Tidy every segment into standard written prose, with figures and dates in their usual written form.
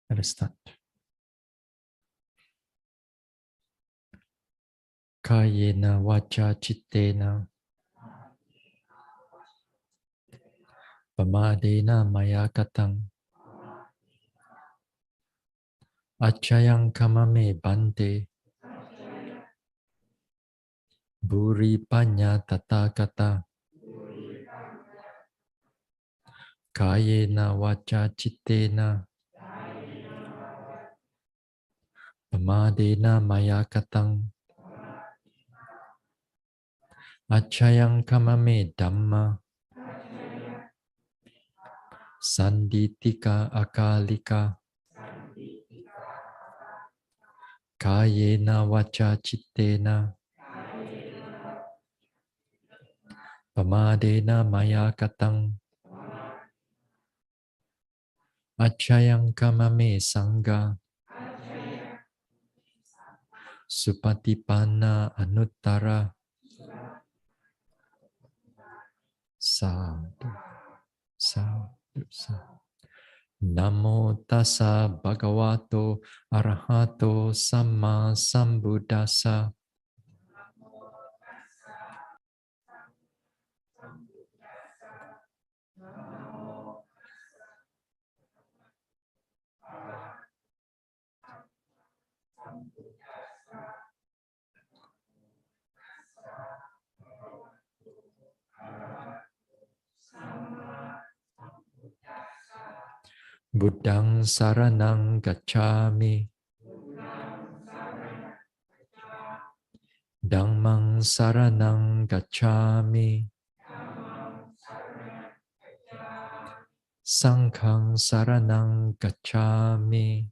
Let us start. Kayena wacha chittena pamadena maya katang achayang kamame bante buri panya tata kata kayena wacha chittena pamadena maya katang achayang kamame dhamma sanditika akalika kayena wacha chittena pamadena maya katang achayang kamame sangha supatipana anuttara sadhu sadhu sadhu. Namo tassa bhagavato arahato samma sambuddhassa. Buddhang saranang gacchami. Dhammang saranang gacchami. Sanghang saranang gacchami.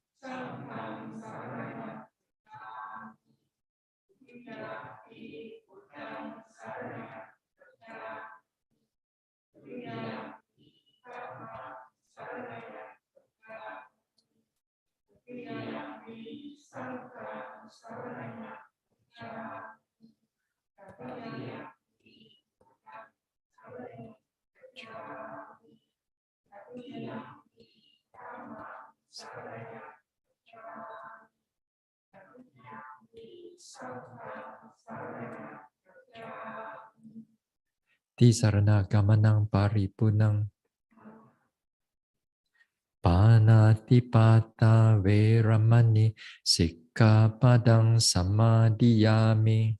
Tisarana gamanang paripunang panatipata veramani sikkhapadang samadhiyami.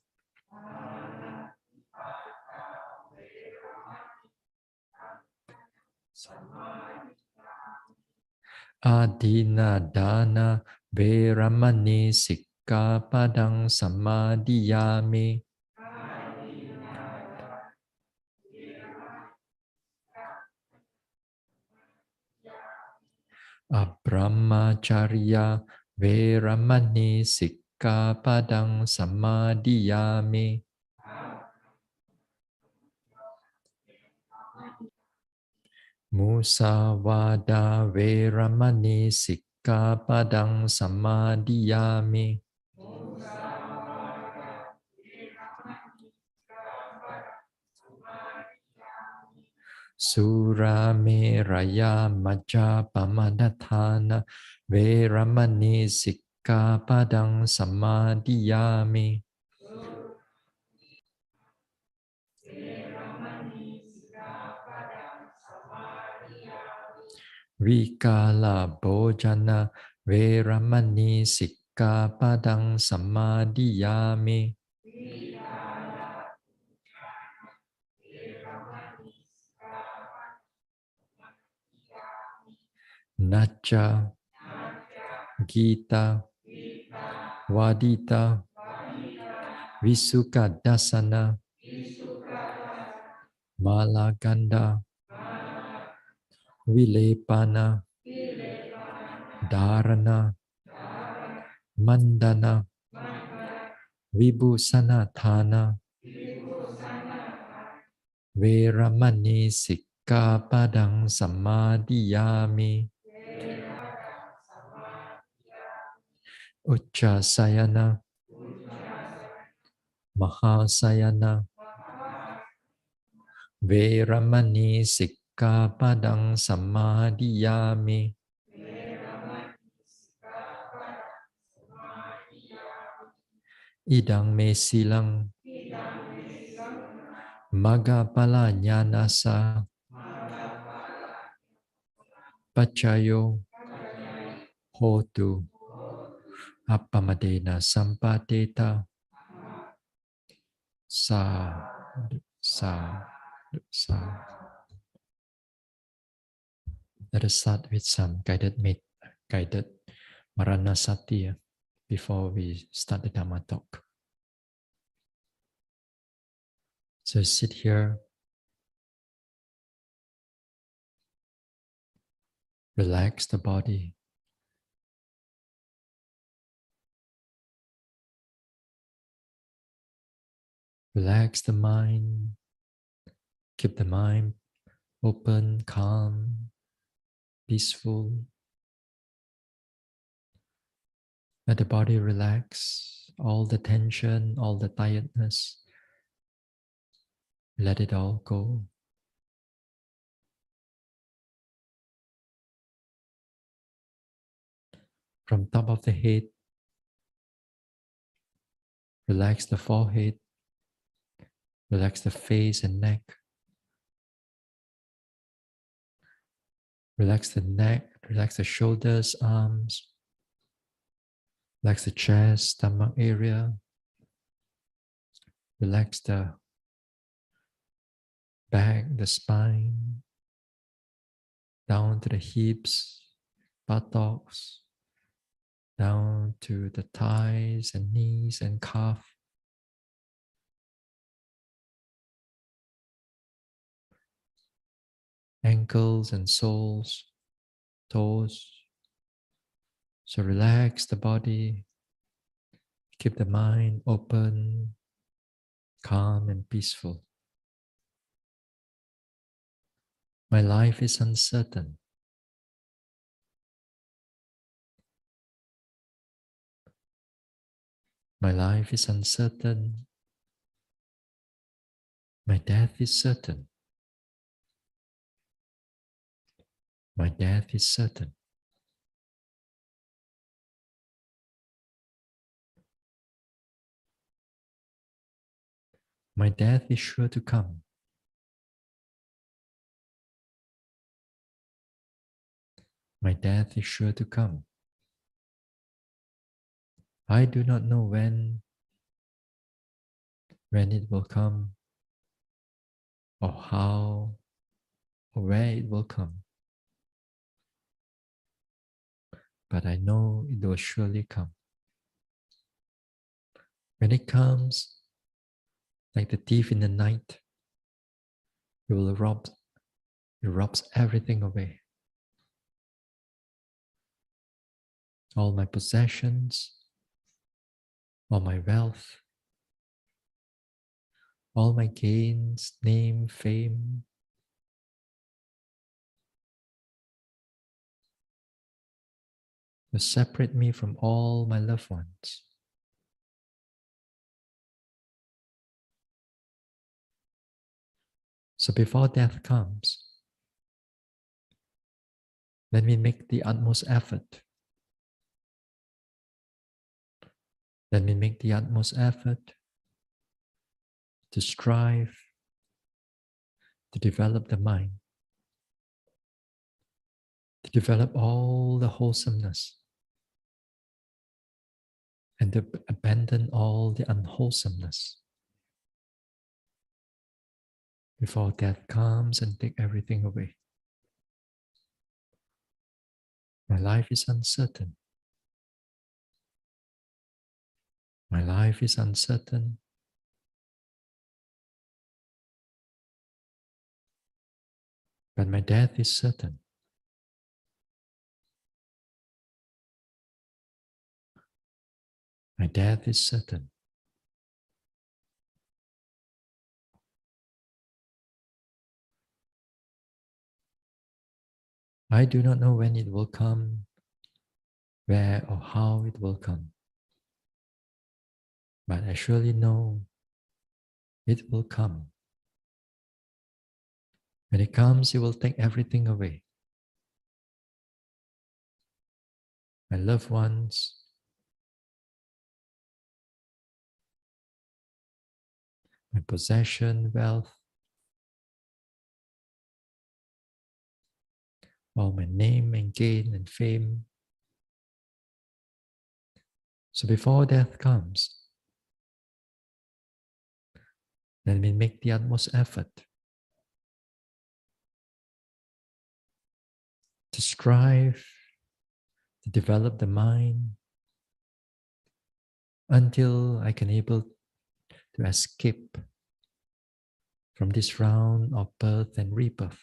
Adina dana veramani sikkhapadang samadhiyami. Abrahmacharya veramani sikkhapadang samadhiyami. Musawada veramani sikkhapadang samadhiyami. Surameraya majapamadatthana veramani sikkhapadang samadhiyami. Vikala bhojana veramani sikkhapadang samadhiyami. Nacha Gita Wadita Visuka Dasana Malaganda Vilepana Dharana Mandana Vibhusanatthana Veramani sikkhapadang samadhiyami. Uchasayana Mahasayana Veramani sikkhapadang samadhiyami. idang me silang magapala nyanasa pachayo hotu appamadena sampadeta sa sa. Let us start with some guided maranasati before we start the Dhamma talk. So sit here, relax the body, relax the mind, keep the mind open, calm, peaceful. Let the body relax, all the tension, all the tiredness, let it all go. From top of the head, relax the forehead, relax the face and neck. Relax the neck, relax the shoulders, arms, relax the chest, stomach area. Relax the back, the spine, down to the hips, buttocks, down to the thighs and knees and calf. Ankles and soles, toes. So relax the body, keep the mind open, calm and peaceful. My life is uncertain. My life is uncertain. My death is certain. My death is certain. My death is sure to come. My death is sure to come. I do not know when it will come, or how, or where it will come. But I know it will surely come. When it comes, like the thief in the night, it will it robs everything away. All my possessions, all my wealth, all my gains, name, fame, will separate me from all my loved ones. So before death comes, let me make the utmost effort. Let me make the utmost effort to strive to develop the mind, to develop all the wholesomeness, and to abandon all the unwholesomeness before death comes and take everything away. My life is uncertain. My life is uncertain. But my death is certain. My death is certain. I do not know when it will come, where or how it will come. But I surely know it will come. When it comes, it will take everything away. My loved ones, my possession, wealth, all my name and gain and fame. So before death comes, let me make the utmost effort to strive to develop the mind until I can able to escape from this round of birth and rebirth,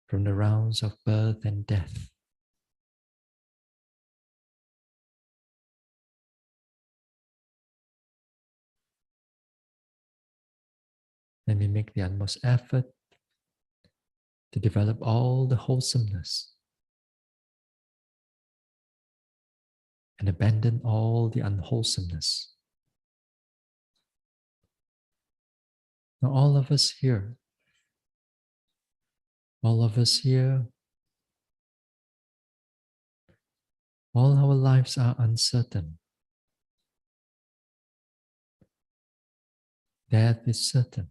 from the rounds of birth and death. Let me make the utmost effort to develop all the wholesomeness and abandon all the unwholesomeness. Now, all of us here, all our lives are uncertain. Death is certain.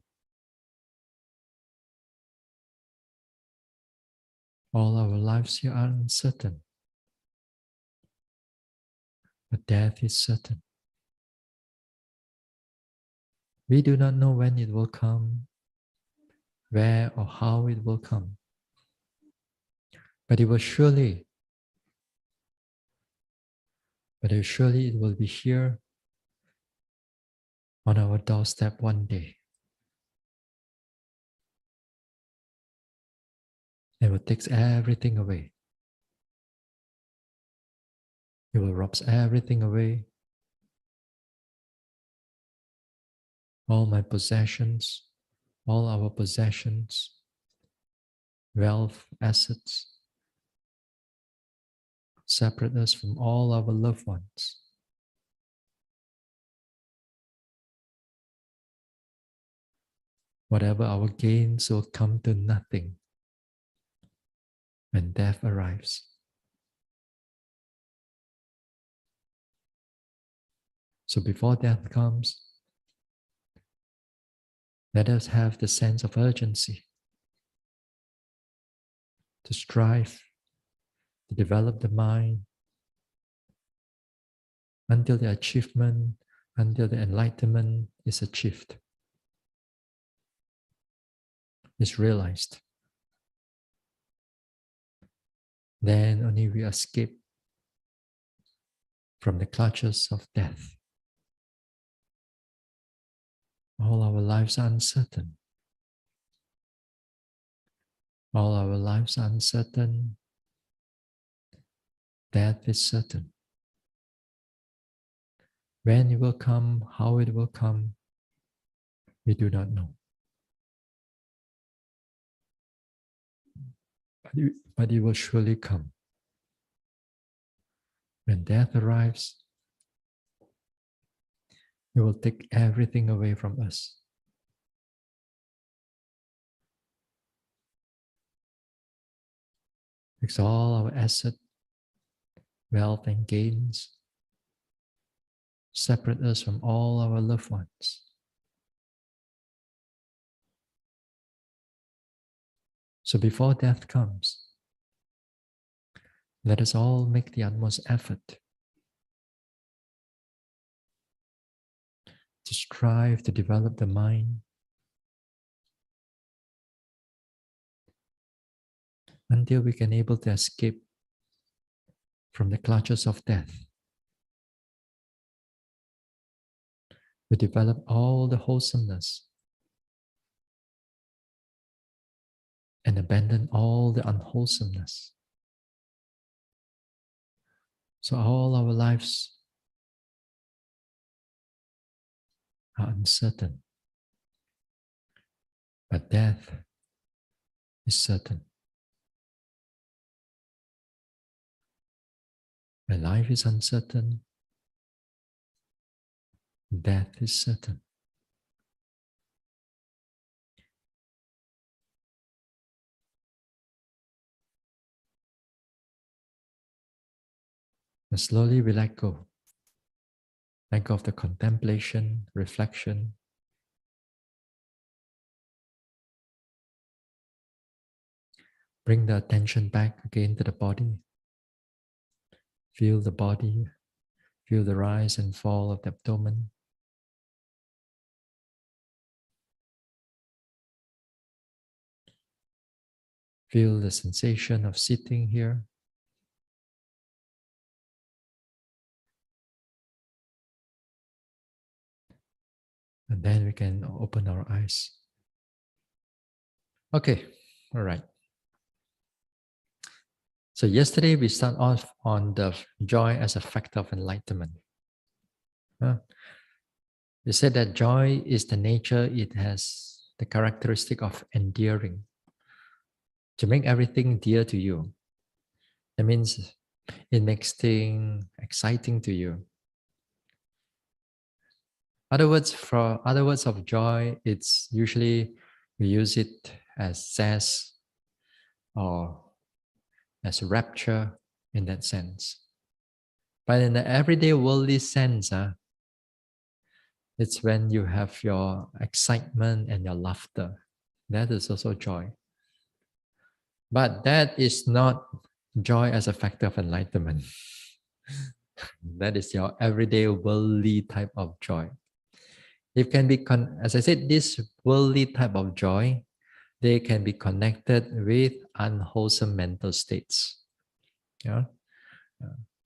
All our lives here are uncertain, but death is certain. We do not know when it will come, where or how it will come, but it will surely it will be here on our doorstep one day. It will take everything away. It will rob everything away. All my possessions, all our possessions, wealth, assets, separate us from all our loved ones. Whatever our gains will come to nothing when death arrives. So before death comes, let us have the sense of urgency to strive to develop the mind until the achievement, until the enlightenment is achieved, is realized. Then only we escape from the clutches of death. All our lives are uncertain. All our lives are uncertain. Death is certain. When it will come, how it will come, we do not know. But it will surely come. When death arrives, it will take everything away from us. Because all our asset, wealth, and gains separate us from all our loved ones. So before death comes, let us all make the utmost effort to strive to develop the mind until we can able to escape from the clutches of death. We develop all the wholesomeness and abandon all the unwholesomeness. So all our lives are uncertain, but death is certain. My life is uncertain, death is certain. And slowly we let go. Let go of the contemplation, reflection. Bring the attention back again to the body. Feel the body, feel the rise and fall of the abdomen. Feel the sensation of sitting here. And then we can open our eyes. Okay, all right. So yesterday we start off on the joy as a factor of enlightenment. We said that joy is the nature, it has the characteristic of endearing, to make everything dear to you. That means it makes things exciting to you. Other words of joy, it's usually we use it as zest or as rapture in that sense. But in the everyday worldly sense, it's when you have your excitement and your laughter. That is also joy. But that is not joy as a factor of enlightenment. That is your everyday worldly type of joy. It can be, as I said, this worldly type of joy, they can be connected with unwholesome mental states. Yeah.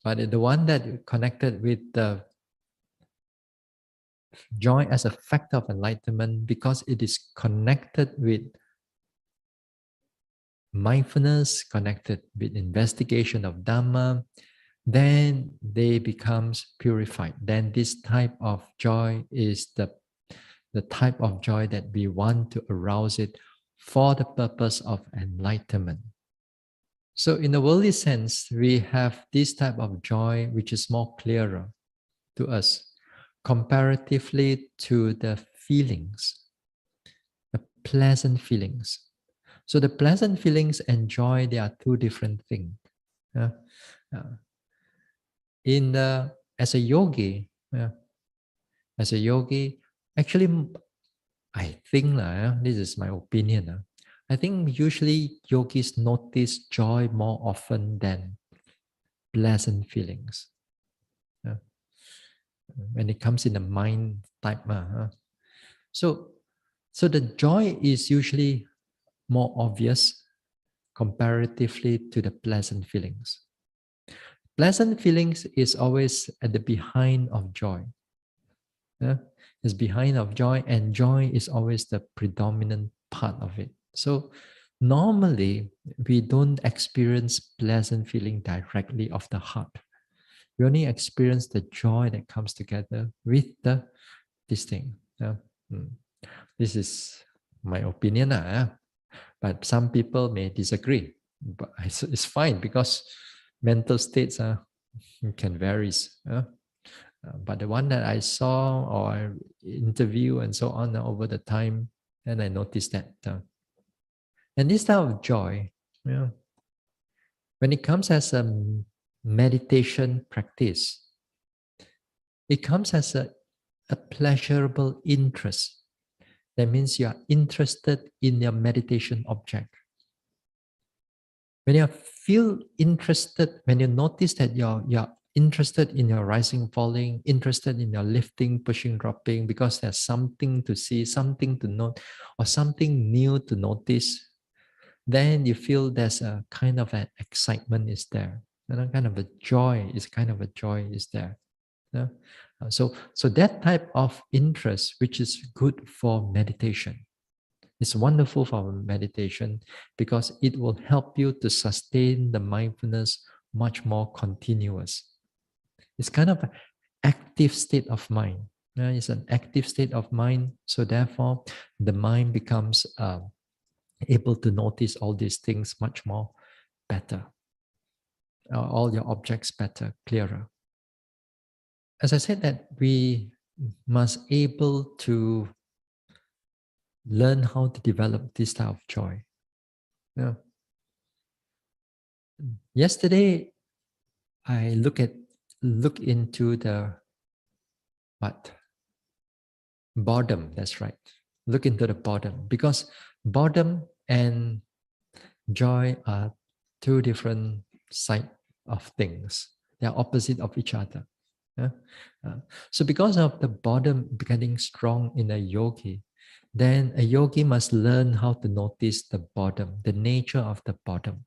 But the one that connected with the joy as a factor of enlightenment, because it is connected with mindfulness, connected with investigation of Dhamma, then they becomes purified. Then this type of joy is the type of joy that we want to arouse it for the purpose of enlightenment. So in the worldly sense, we have this type of joy which is more clearer to us comparatively to the feelings, the pleasant feelings. So the pleasant feelings and joy, they are two different things. Uh, as a yogi, actually, I think this is my opinion. I think usually yogis notice joy more often than pleasant feelings. When it comes in the mind type. So, so the joy is usually more obvious comparatively to the pleasant feelings. Pleasant feelings is always at the behind of joy. It's behind of joy, and joy is always the predominant part of it. So normally we don't experience pleasant feeling directly of the heart. We only experience the joy that comes together with this thing. This is my opinion, but some people may disagree. But it's fine because mental states can vary. But the one that I saw or I interview and so on over the time, and I noticed that. And this type of joy, when it comes as a meditation practice, it comes as a pleasurable interest. That means you are interested in your meditation object. When you feel interested, when you notice that you're interested in your rising, falling, interested in your lifting, pushing, dropping, because there's something to see, something to note, or something new to notice, then you feel there's a kind of an excitement is there. And a kind of a joy is there. Yeah? So that type of interest, which is good for meditation, it's wonderful for meditation because it will help you to sustain the mindfulness much more continuous. It's kind of an active state of mind. It's an active state of mind. So therefore, the mind becomes able to notice all these things much more better. All your objects better, clearer. As I said that we must able to learn how to develop this type of joy. Yeah. Yesterday, I look into the But boredom, that's right. Look into the boredom, because boredom and joy are two different side of things. They are opposite of each other. Yeah? So because of the boredom becoming strong in a yogi, then a yogi must learn how to notice the boredom, the nature of the boredom.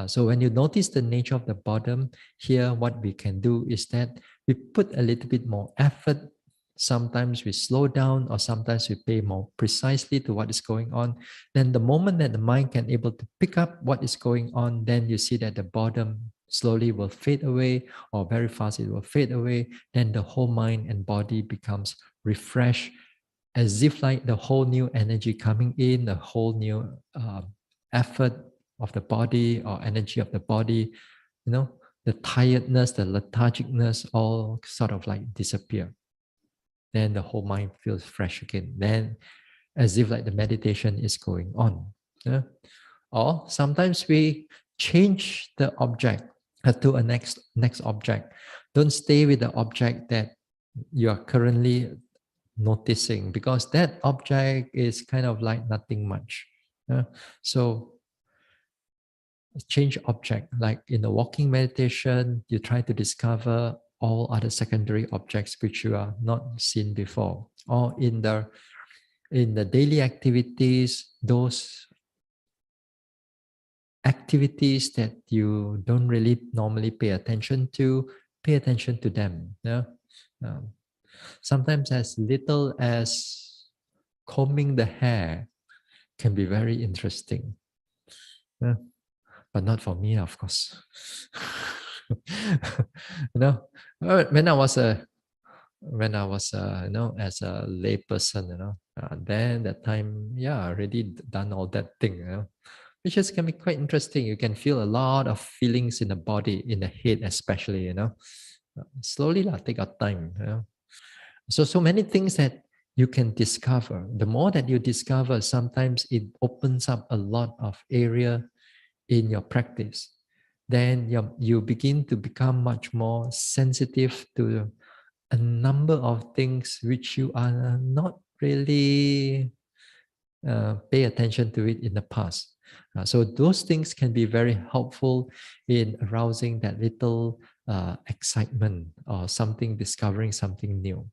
So when you notice the nature of the boredom, here what we can do is that we put a little bit more effort. Sometimes we slow down, or sometimes we pay more precisely to what is going on. Then the moment that the mind can able to pick up what is going on, then you see that the boredom slowly will fade away, or very fast it will fade away. Then the whole mind and body becomes refreshed, as if like the whole new energy coming in, the whole new effort of the body or energy of the body, the tiredness, the lethargicness all sort of like disappear. Then the whole mind feels fresh again. Then as if like the meditation is going on. Yeah? Or sometimes we change the object to a next object. Don't stay with the object that you are currently noticing, because that object is kind of like nothing much. So change object, like in the walking meditation, you try to discover all other secondary objects which you are not seen before, or in the daily activities, those activities that you don't really normally pay attention to, pay attention to them. Yeah? Um, Sometimes as little as combing the hair can be very interesting. Yeah? But not for me, of course. you know, when I was as a lay person, then that time, yeah, I already done all that thing, which is can be quite interesting. You can feel a lot of feelings in the body, in the head, especially, slowly take our time, So many things that you can discover. The more that you discover, sometimes it opens up a lot of area in your practice. Then you begin to become much more sensitive to a number of things which you are not really pay attention to it in the past. So those things can be very helpful in arousing that little excitement, or something, discovering something new.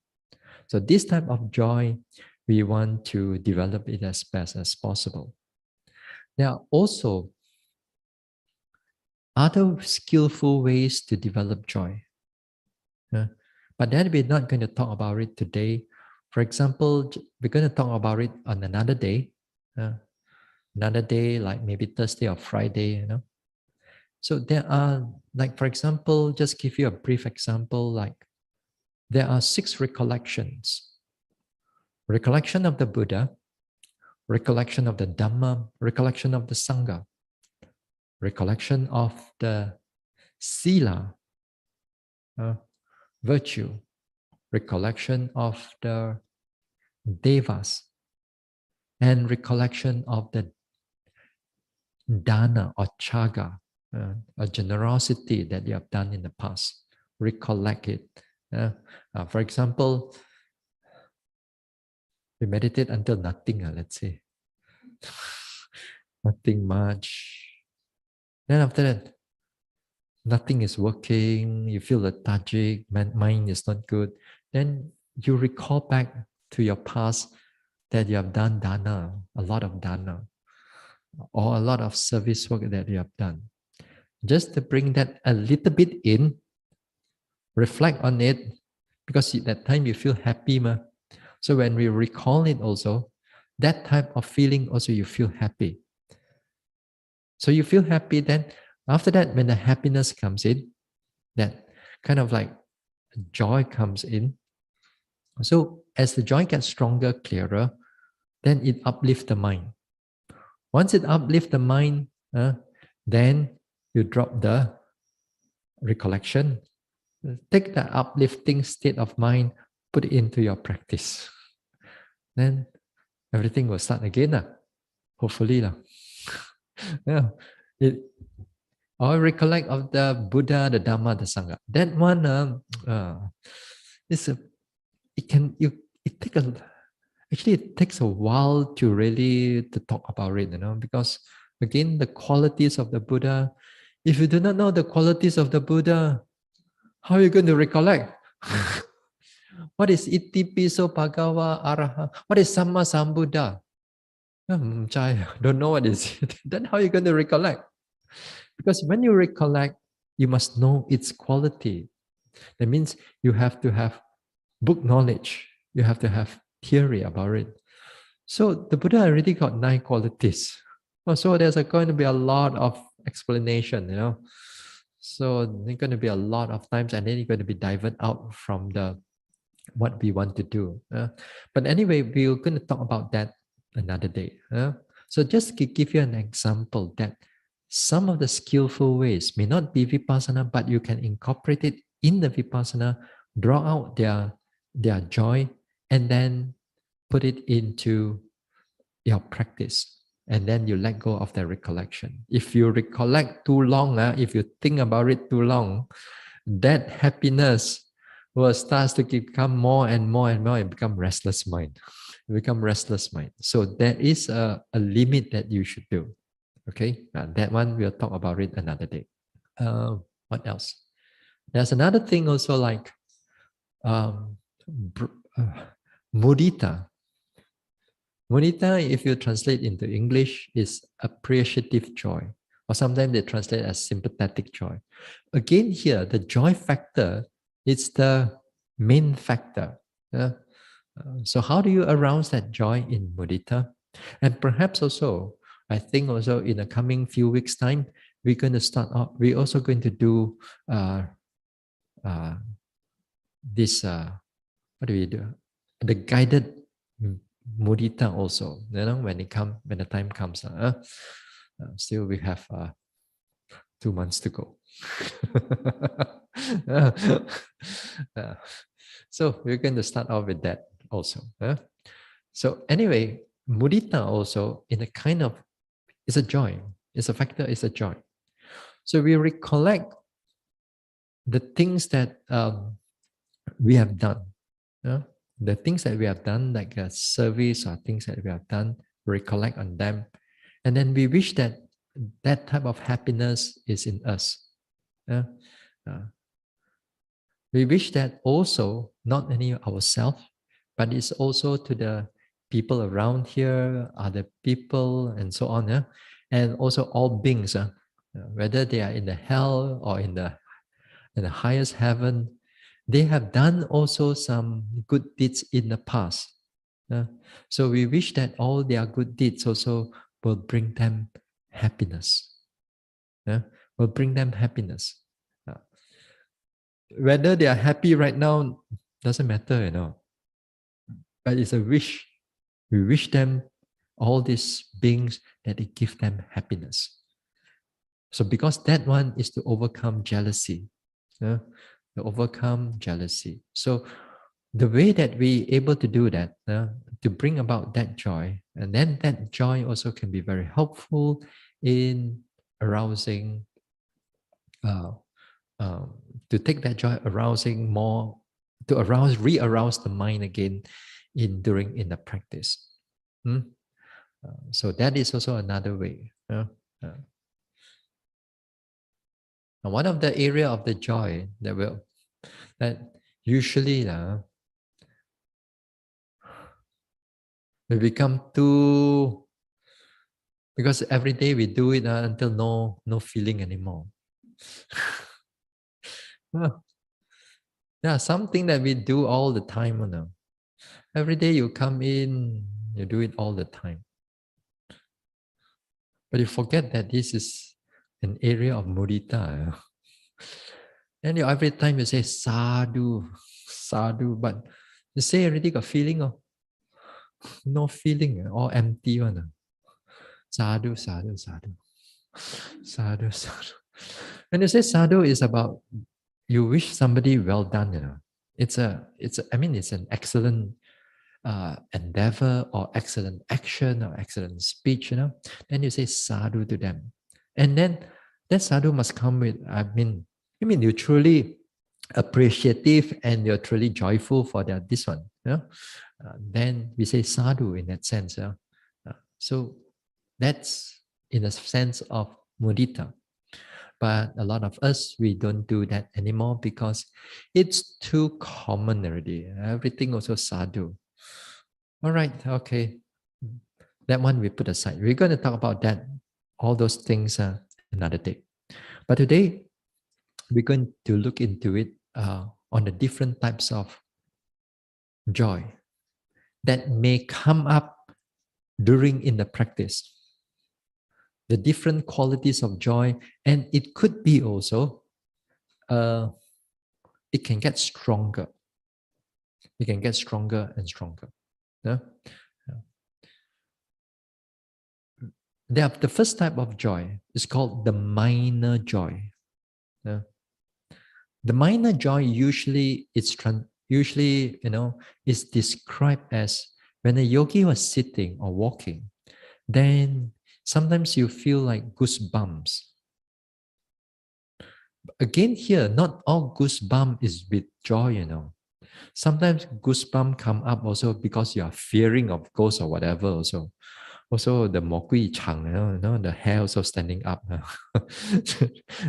So this type of joy, we want to develop it as best as possible. There are also other skillful ways to develop joy. But then we're not going to talk about it today. For example, we're going to talk about it on another day. Another day, like maybe Thursday or Friday, So there are, like, for example, just give you a brief example, like there are 6 recollections. Recollection of the Buddha, recollection of the Dhamma, recollection of the Sangha, recollection of the Sila, virtue, recollection of the Devas, and recollection of the Dana or Chaga, a generosity that you have done in the past. Recollect it. For example, we meditate until nothing, let's say. Nothing much. Then after that, nothing is working, you feel lethargic, mind is not good. Then you recall back to your past that you have done dana, a lot of dana, or a lot of service work that you have done. Just to bring that a little bit in, reflect on it, because at that time you feel happy. So when we recall it also, that type of feeling also you feel happy. So you feel happy, then after that, when the happiness comes in, that kind of like joy comes in. So as the joy gets stronger, clearer, then it uplifts the mind. Once it uplifts the mind, then you drop the recollection. Take the uplifting state of mind, put it into your practice. Then everything will start again. Hopefully. Yeah. Or recollect of the Buddha, the Dhamma, the Sangha. That one is it takes a while to really to talk about it, because again, the qualities of the Buddha, if you do not know the qualities of the Buddha, how are you going to recollect? What is iti piso bhagawa araha? What is samma sambuddha? I don't know what is it. Then how are you going to recollect? Because when you recollect, you must know its quality. That means you have to have book knowledge. You have to have theory about it. So the Buddha already got 9 qualities. So there's going to be a lot of explanation. So there's going to be a lot of times, and then you're going to be diverted out from the what we want to do. But anyway, we're going to talk about that another day. So just to give you an example that some of the skillful ways may not be vipassana, but you can incorporate it in the vipassana, draw out their joy, and then put it into your practice. And then you let go of the recollection. If you recollect too long, if you think about it too long, that happiness will start to become more and more and more and become restless mind. Become restless mind. So there is a limit that you should do. Okay, that one we'll talk about it another day. What else? There's another thing also like um, mudita. Mudita, if you translate into English, is appreciative joy, or sometimes they translate as sympathetic joy. Again, here the joy factor is the main factor. So how do you arouse that joy in mudita? And perhaps also, I think also in the coming few weeks' time, we're going to start off. We're also going to do this. What do we do? The guided mudita also. When the time comes. Still, we have 2 months to go. So we're going to start off with that also. So anyway, mudita also in a kind of, it's a joy. It's a factor, it's a joy. So we recollect the things that we have done. The things that we have done, like a service or things that we have done, recollect on them. And then we wish that that type of happiness is in us. We wish that also, not only ourselves, but it's also to the people around here, other people, and so on. And also all beings, whether they are in the hell or in the highest heaven, they have done also some good deeds in the past. So we wish that all their good deeds also will bring them happiness. Will bring them happiness. Whether they are happy right now doesn't matter, but it's a wish. We wish them, all these beings, that it give them happiness. So because that one is to overcome jealousy. To overcome jealousy. So the way that we able to do that, to bring about that joy, and then that joy also can be very helpful in arousing, to take that joy, arousing more, to re-arouse the mind again in the practice. So that is also another way. Now, one of the area of the joy that usually we become too, because every day we do it until no feeling anymore. Yeah, something that we do all the time. Every day you come in, you do it all the time. But you forget that this is an area of mudita. And every time you say sadhu, sadhu, but you say already got feeling of no feeling, all empty one. Sadhu, sadhu, sadhu. Sadhu, sadhu. When you say sadhu, is about you wish somebody well done. It's an excellent endeavor or excellent action or excellent speech. Then you say sadhu to them, and then that sadhu must come with. You truly appreciative and you're truly joyful for this one, then we say sadhu in that sense. So that's in a sense of mudita. But a lot of us, we don't do that anymore because it's too common already. Everything also sadhu. All right, okay. That one we put aside. We're going to talk about that, all those things another day. But today, we're going to look into it on the different types of joy that may come up during in the practice. The different qualities of joy, and it could be also, it can get stronger. It can get stronger and stronger. Yeah? The first type of joy is called the minor joy. Yeah? The minor joy usually is described as when a yogi was sitting or walking, then sometimes you feel like goosebumps. Again, here, not all goosebump is with joy. Sometimes goosebump come up also because you are fearing of ghosts or whatever also. Also the mogui chang, the hair also standing up.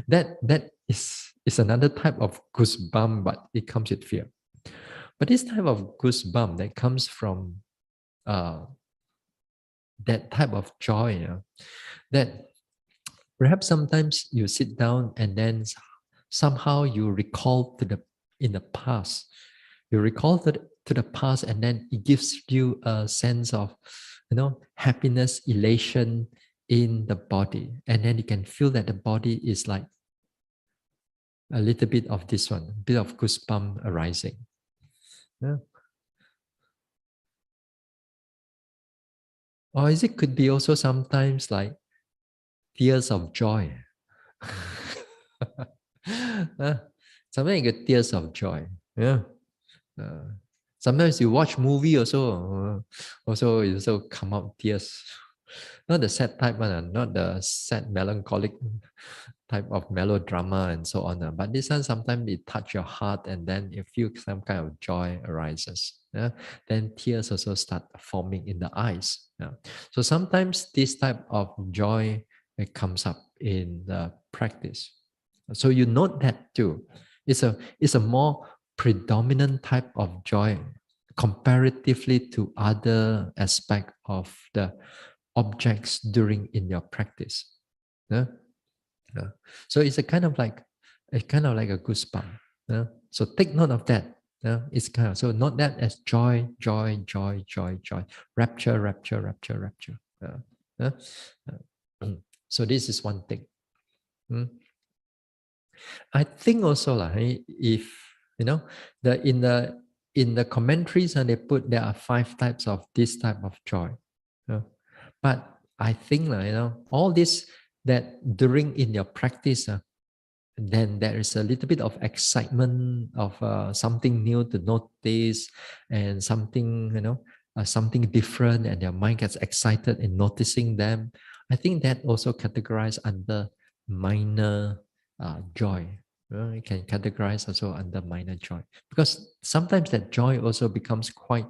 that is another type of goosebump, but it comes with fear. But this type of goosebump that comes from uh, that type of joy, that perhaps sometimes you sit down and then somehow you recall to the in the past. You recall to the past, and then it gives you a sense of happiness, elation in the body. And then you can feel that the body is like a little bit of this one, a bit of goosebump arising. Yeah. Or is it could be also sometimes like tears of joy. Sometimes you get tears of joy. Yeah. Uh, Sometimes you watch movie also it also come out tears. Not the sad type one, not the sad melancholic type of melodrama and so on. But this one sometimes it touch your heart and then you feel some kind of joy arises. Yeah? Then tears also start forming in the eyes. Yeah? So sometimes this type of joy it comes up in the practice. So you note that too. It's a more predominant type of joy comparatively to other aspect of the objects during in your practice. Yeah? Yeah. So it's a kind of like a goosebump. Yeah? So take note of that. Yeah? It's kind of so note that as joy, joy, joy, joy, joy, rapture, rapture, rapture, rapture. Yeah? Yeah? So this is one thing. Mm. I think also if the in the commentaries and they put there are 5 types of this type of joy. But I think all this that during in your practice, then there is a little bit of excitement of something new to notice and something different, and your mind gets excited in noticing them. I think that also categorized under minor joy. You can categorize also under minor joy because sometimes that joy also becomes quite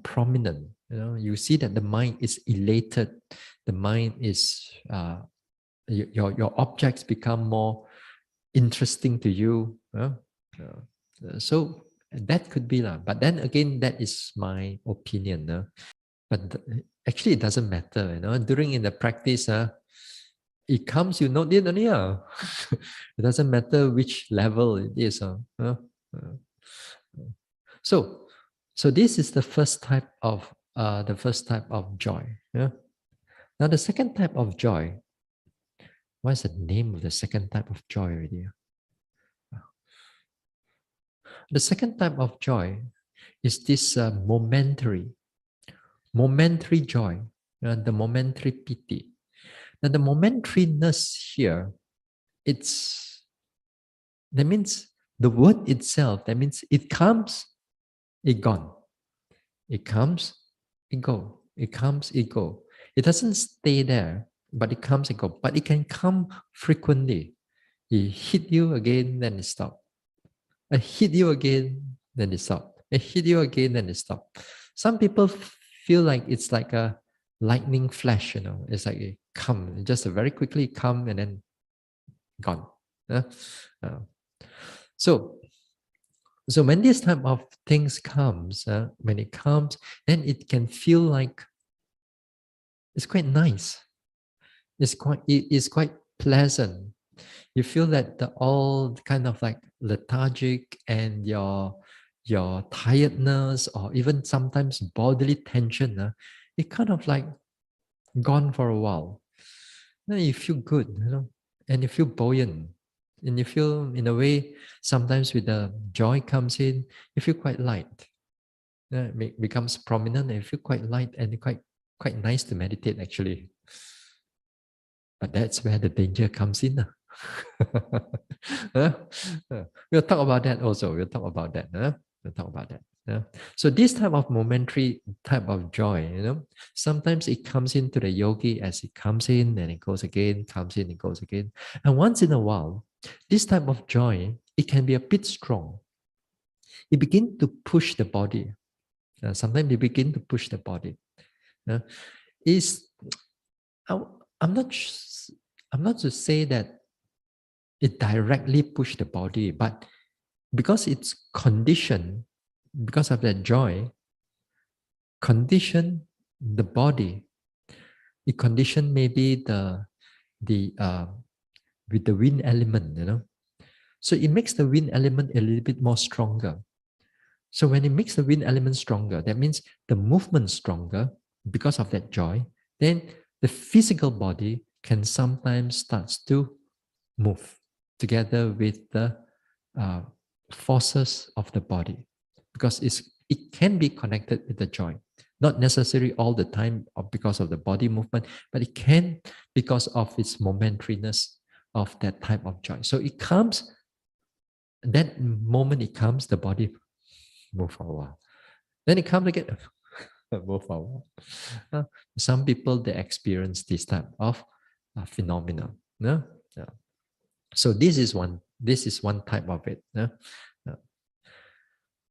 prominent. You see that the mind is elated, the mind is your objects become more interesting to you. So that could be lah. But then again, that is my opinion. But actually, it doesn't matter. During in the practice, it comes, you know it only. It doesn't matter which level it is. So, so this is the first type of joy. Yeah. Now the second type of joy. What is the name of the second type of joy already? The second type of joy is this momentary joy, the momentary piti. Now the momentariness here, that means the word itself, that means it comes, it gone. It comes, it go. It comes, it go. It doesn't stay there, but it comes and go. But it can come frequently. It hit you again, then it stop. I hit you again, then it stop. I hit you again, then it stop. Some people feel like it's like a lightning flash, it's like it come, just very quickly come and then gone. Uh, uh, so, so when this type of things comes, when it comes, then it can feel like it's quite nice. It's quite pleasant. You feel that the all kind of like lethargic and your tiredness or even sometimes bodily tension, it kind of like gone for a while. Then you feel good, and you feel buoyant. And you feel in a way, sometimes with the joy comes in, you feel quite light. It becomes prominent and you feel quite light and quite nice to meditate actually. But that's where the danger comes in. Huh? We'll talk about that also. We'll talk about that. We'll talk about that. So this type of momentary type of joy, sometimes it comes into the yogi as it comes in and it goes again, comes in, it goes again. And once in a while, this type of joy, it can be a bit strong. It begins to push the body. Sometimes it begin to push the body. Is I, I'm not I'm not to say that it directly push the body, but because it's conditioned, because of that joy, condition the body. It condition maybe the with the wind element, So it makes the wind element a little bit more stronger. So when it makes the wind element stronger, that means the movement stronger because of that joy. Then the physical body can sometimes starts to move together with the uh, forces of the body, because it can be connected with the joy, not necessarily all the time because of the body movement, but it can because of its momentariness of that type of joy. So it comes, that moment it comes, the body move for a while, then it comes again, move for a while. Some people, they experience this type of phenomena. No? Yeah. So this is one type of it. Uh,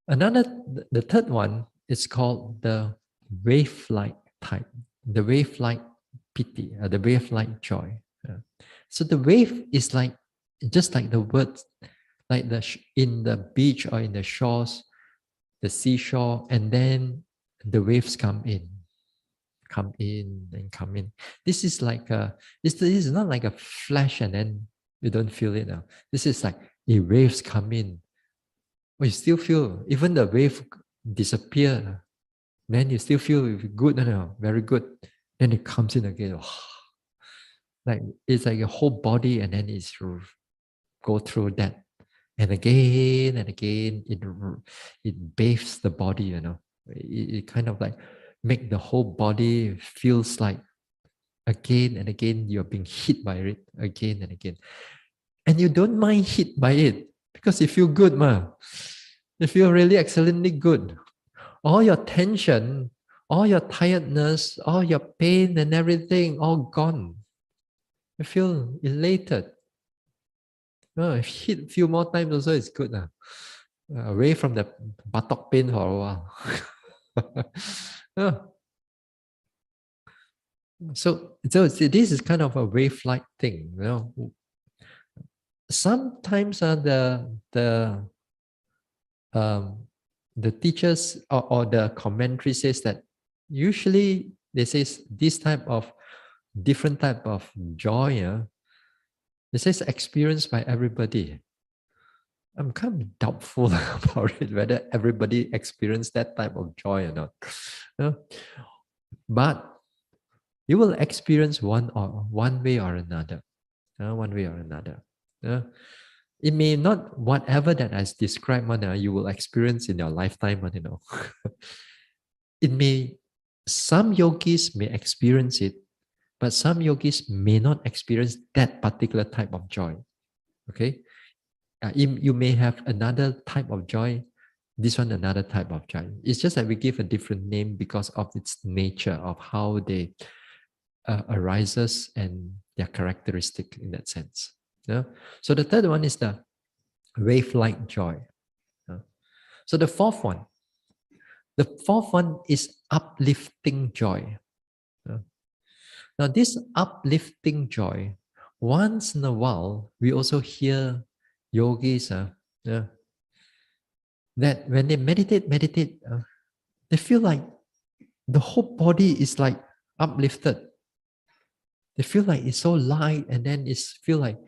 Another, the third one is called the wave-like type, the wave-like piti, the wave-like joy. So the wave is like, just like the words, like in the beach or in the shores, the seashore, and then the waves come in and come in. This is like this is not like a flash and then you don't feel it now. This is like the waves come in, but you still feel, even the wave disappear, then you still feel good, very good. Then it comes in again. Like it's like your whole body, and then it's go through that. And again, it bathes the body, It kind of like make the whole body feels like again and again you're being hit by it again and again. And you don't mind hit by it because you feel good, ma. You feel really excellently good. All your tension, all your tiredness, all your pain and everything, all gone. You feel elated. If hit a few more times also, it's good. Away from the buttock pain for a while. Yeah. So this is kind of a wave-like thing. Sometimes um, the teachers or the commentary says that usually they say this type of different type of joy, it says experienced by everybody. I'm kind of doubtful about it, whether everybody experienced that type of joy or not. But you will experience one way or another. One way or another. It may not, whatever that I described, you will experience in your lifetime. It may, some yogis may experience it, but some yogis may not experience that particular type of joy. Okay, you may have another type of joy, this one another type of joy. It's just that we give a different name because of its nature of how they arises and their characteristic in that sense. Yeah. So the third one is the wave-like joy. So the fourth one is uplifting joy. Uh, Now, this uplifting joy, once in a while, we also hear yogis that when they meditate, they feel like the whole body is like uplifted. They feel like it's so light, and then it's feel like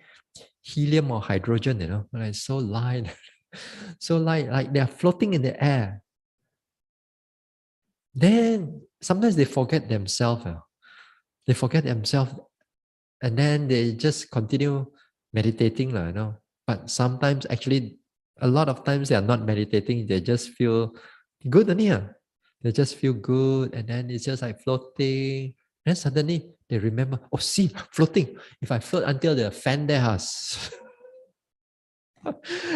helium or hydrogen, like it's so light, so light, like they are floating in the air. Then sometimes they forget themselves. They forget themselves, and then they just continue meditating, But sometimes, actually, a lot of times they are not meditating. They just feel good, they just feel good, and then it's just like floating. And suddenly they remember, oh, see, floating. If I float until the fan there has,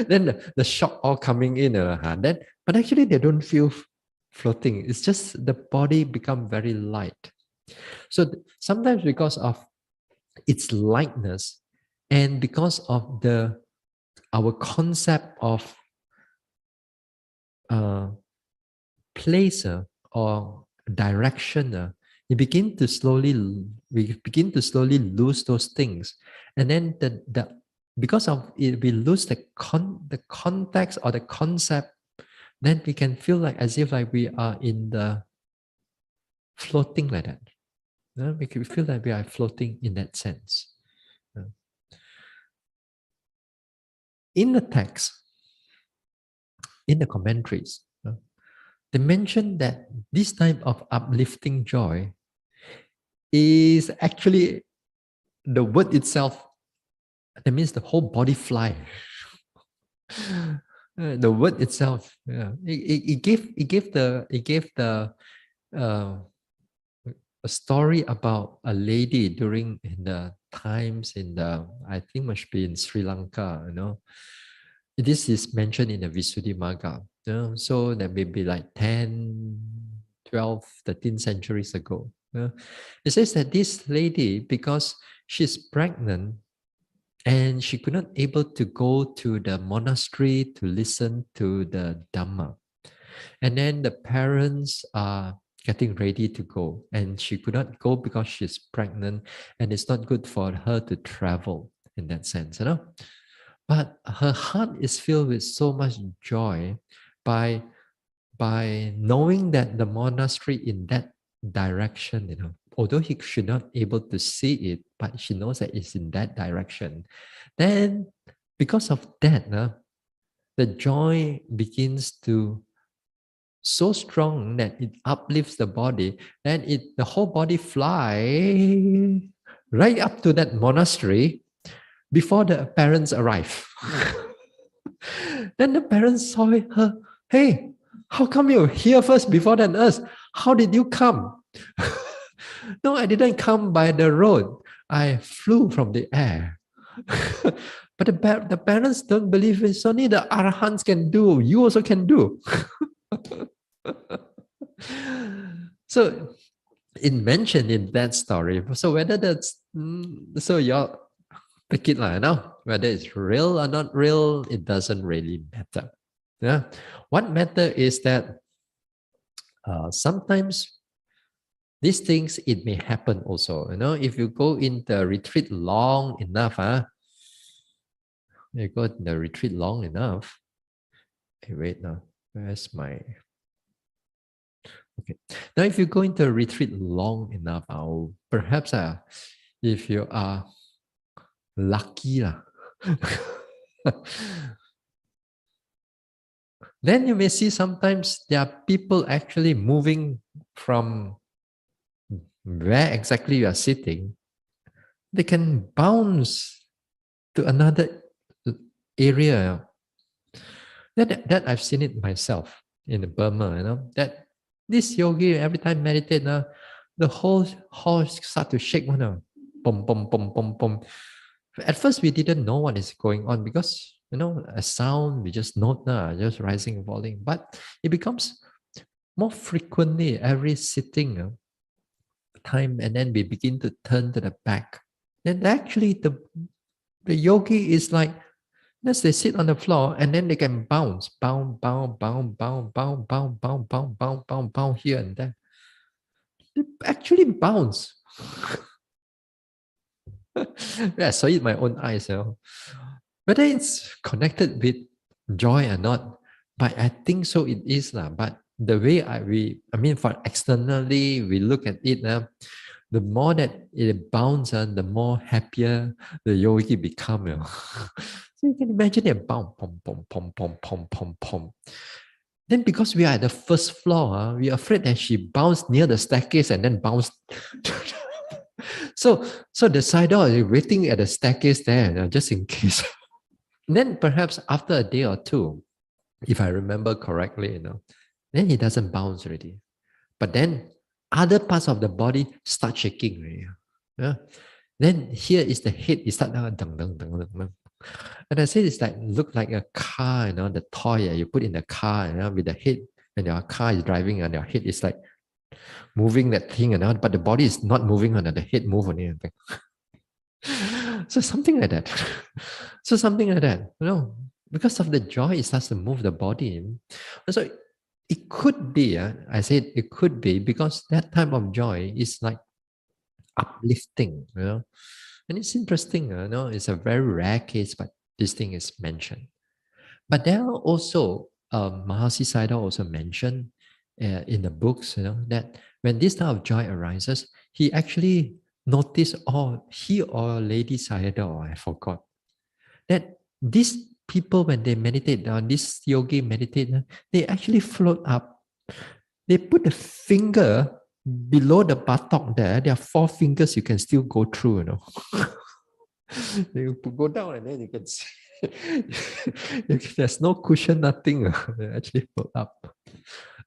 then the shock all coming in. Then, but actually they don't feel floating. It's just the body become very light. So sometimes because of its lightness and because of our concept of uh, place or direction, we begin to slowly lose those things, and then the because of it we lose the context or the concept. Then we can feel like as if like we are in the floating like that. We can feel like we are floating in that sense. In the text, in the commentaries, they mention that this type of uplifting joy is actually the word itself. That means the whole body fly. The word itself, it gave the uh, a story about a lady during in the times in the, I think must be in Sri Lanka. This is mentioned in the Visuddhimagga. So that may be like 10, 12, 13 centuries ago. It says that this lady, because she's pregnant and she could not able to go to the monastery to listen to the Dhamma. And then the parents are getting ready to go, and she could not go because she's pregnant, and it's not good for her to travel in that sense. But her heart is filled with so much joy by knowing that the monastery in that direction, although he should not able to see it, but she knows that it's in that direction. Then because of that, the joy begins to so strong that it uplifts the body, and the whole body fly right up to that monastery before the parents arrive. Then the parents saw her, hey, how come you're here first before than us? How did you come? No, I didn't come by the road. I flew from the air. But the parents don't believe it's only the arahants can do. You also can do. So it mentioned in that story. So whether that's so you pick it like now, whether it's real or not real, it doesn't really matter. Yeah. What matter is that sometimes these things it may happen also. If you go in the retreat long enough, you go in the retreat long enough. Hey, wait now. Where's my okay? Now, if you go into a retreat long enough, perhaps if you are lucky, then you may see sometimes there are people actually moving from where exactly you are sitting. They can bounce to another area. That I've seen it myself in Burma, that this yogi every time meditate, the whole hall start to shake, boom, boom, boom, boom, boom. At first, we didn't know what is going on because, a sound, we just note, just rising and falling. But it becomes more frequently every sitting time, and then we begin to turn to the back. And actually, the yogi is like, Yes, they sit on the floor and then they can bounce, bounce, bounce, bounce, bounce, bounce, bounce, bounce, bounce, bounce, bounce, bounce here and there. They actually bounce. Yeah, I saw it with my own eyes. Whether it's connected with joy or not, but I think so it is. But the way I mean, for externally, we look at it, the more that it bounces, the more happier the yogi become. So you can imagine it bounce, pom, pom, pom, pom, pom, pom, pom. Then because we are at the first floor, we are afraid that she bounced near the staircase and then bounced. so the side door is waiting at the staircase there, just in case. Then perhaps after a day or two, if I remember correctly, then it doesn't bounce already. But then other parts of the body start shaking already. Yeah. Then here is the head, it start dung, dung, dung, dung, dung. And I say it's like look like a car, the toy you put in the car, with the head, and your car is driving and your head is like moving that thing, but the body is not moving on the head move on it. So something like that. So something like that, because of the joy, it starts to move the body. And so it could be, I said it could be because that type of joy is like uplifting, And it's interesting, it's a very rare case, but this thing is mentioned. But there are also, Mahasi Sayadaw also mentioned in the books, that when this type of joy arises, he actually noticed, he or Lady Sayadaw, I forgot, that these people, when they meditate, this yogi meditate, they actually float up. They put the finger below the buttock there. There are four fingers you can still go through, You go down and then you can see. There's no cushion, nothing. They actually float up.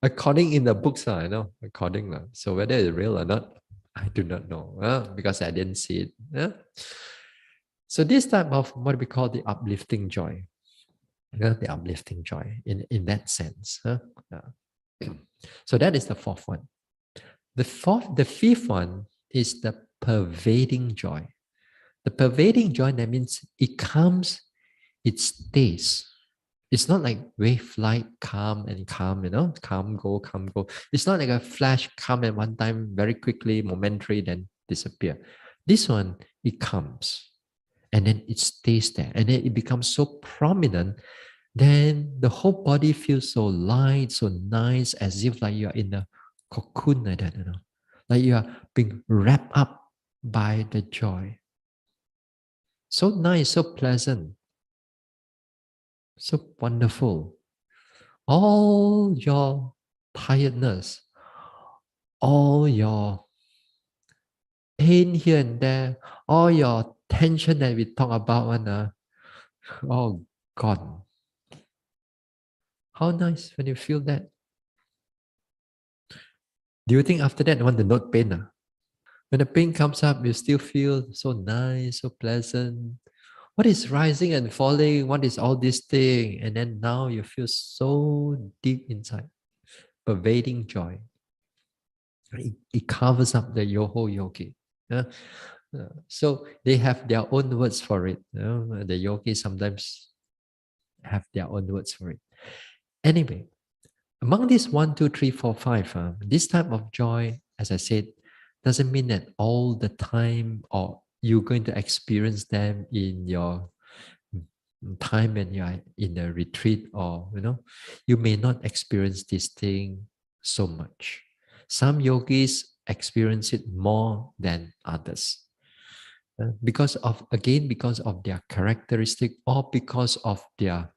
According in the books, according. So whether it's real or not, I do not know because I didn't see it. So this type of what we call the uplifting joy, the uplifting joy in that sense. So that is the fourth one. The fifth one is the pervading joy. The pervading joy, that means it comes, it stays. It's not like wave light, come and come, come, go, come, go. It's not like a flash, come at one time, very quickly, momentary, then disappear. This one, it comes and then it stays there. And then it becomes so prominent, then the whole body feels so light, so nice, as if like you're in a cocoon like that, Like you are being wrapped up by the joy. So nice, so pleasant, so wonderful. All your tiredness, all your pain here and there, all your tension that we talk about, all gone. How nice when you feel that. Do you think after that you want to note pain? When the pain comes up, you still feel so nice, so pleasant. What is rising and falling? What is all this thing? And then now you feel so deep inside, pervading joy. It covers up the whole yogi. So they have their own words for it. The yogis sometimes have their own words for it. Anyway, among these 1, 2, 3, 4, 5, this type of joy, as I said, doesn't mean that all the time or you're going to experience them in your time when you are in a retreat, or you may not experience this thing so much. Some yogis experience it more than others. Because of their characteristic, or because of their